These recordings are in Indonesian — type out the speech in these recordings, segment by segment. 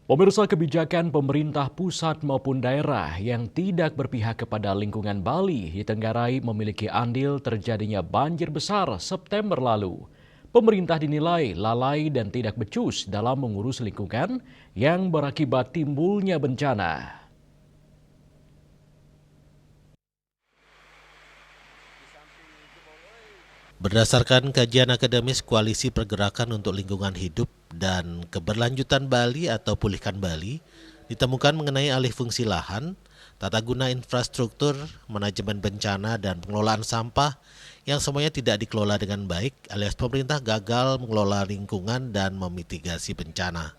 Pemirsa, kebijakan pemerintah pusat maupun daerah yang tidak berpihak kepada lingkungan Bali ditenggarai memiliki andil terjadinya banjir besar September lalu. Pemerintah dinilai lalai dan tidak becus dalam mengurus lingkungan yang berakibat timbulnya bencana. Berdasarkan kajian akademis Koalisi Pergerakan untuk Lingkungan Hidup dan Keberlanjutan Bali atau Pulihkan Bali, ditemukan mengenai alih fungsi lahan, tata guna infrastruktur, manajemen bencana, dan pengelolaan sampah yang semuanya tidak dikelola dengan baik alias pemerintah gagal mengelola lingkungan dan memitigasi bencana.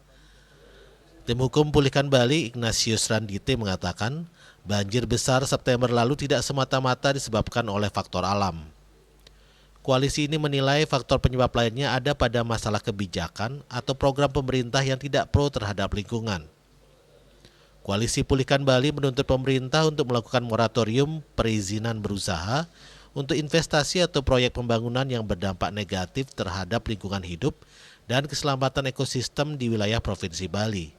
Tim Hukum Pulihkan Bali, Ignatius Randite mengatakan, banjir besar September lalu tidak semata-mata disebabkan oleh faktor alam. Koalisi ini menilai faktor penyebab lainnya ada pada masalah kebijakan atau program pemerintah yang tidak pro terhadap lingkungan. Koalisi Pulihkan Bali menuntut pemerintah untuk melakukan moratorium perizinan berusaha untuk investasi atau proyek pembangunan yang berdampak negatif terhadap lingkungan hidup dan keselamatan ekosistem di wilayah Provinsi Bali.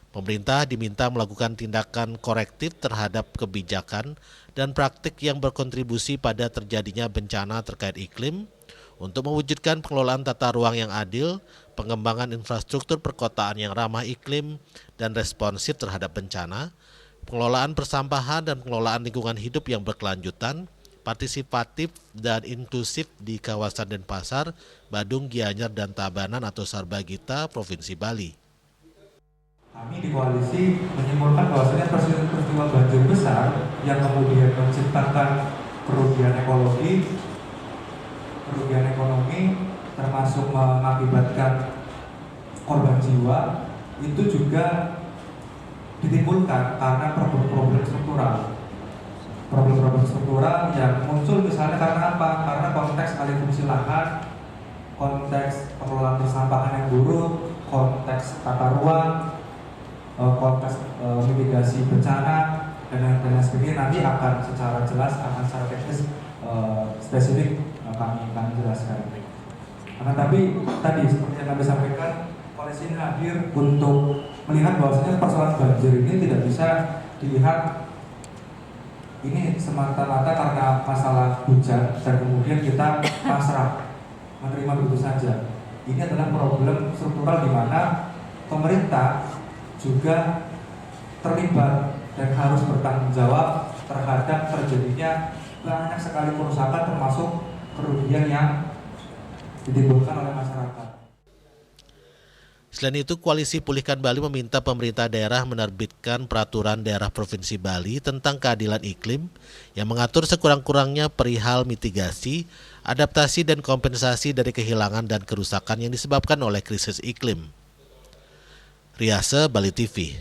Pemerintah diminta melakukan tindakan korektif terhadap kebijakan dan praktik yang berkontribusi pada terjadinya bencana terkait iklim untuk mewujudkan pengelolaan tata ruang yang adil, pengembangan infrastruktur perkotaan yang ramah iklim dan responsif terhadap bencana, pengelolaan persampahan dan pengelolaan lingkungan hidup yang berkelanjutan, partisipatif dan inklusif di kawasan Denpasar, Badung, Gianyar, dan Tabanan atau Sarbagita, Provinsi Bali. Kami di koalisi menyimpulkan bahwasanya peristiwa banjir besar yang kemudian menciptakan kerugian ekonomi, termasuk mengakibatkan korban jiwa, itu juga ditimbulkan karena problem-problem struktural. Problem-problem struktural yang muncul misalnya karena apa? Karena konteks alih fungsi lahan, konteks pengelolaan persampahan yang buruk, konteks tata ruang, konteks mitigasi bencana dan lain sebagainya nanti akan secara jelas, akan secara teknis spesifik kami jelaskan. Karena tapi tadi seperti yang kami sampaikan, koalisi ini hadir untuk melihat bahwasanya persoalan banjir ini tidak bisa dilihat ini semata-mata karena masalah hujan dan kemudian kita pasrah menerima begitu saja. Ini adalah problem struktural di mana pemerintah juga terlibat dan harus bertanggung jawab terhadap terjadinya banyak sekali kerusakan termasuk kerugian yang ditimbulkan oleh masyarakat. Selain itu, Koalisi Pulihkan Bali meminta pemerintah daerah menerbitkan peraturan daerah Provinsi Bali tentang keadilan iklim yang mengatur sekurang-kurangnya perihal mitigasi, adaptasi dan kompensasi dari kehilangan dan kerusakan yang disebabkan oleh krisis iklim. Riase, Bali TV.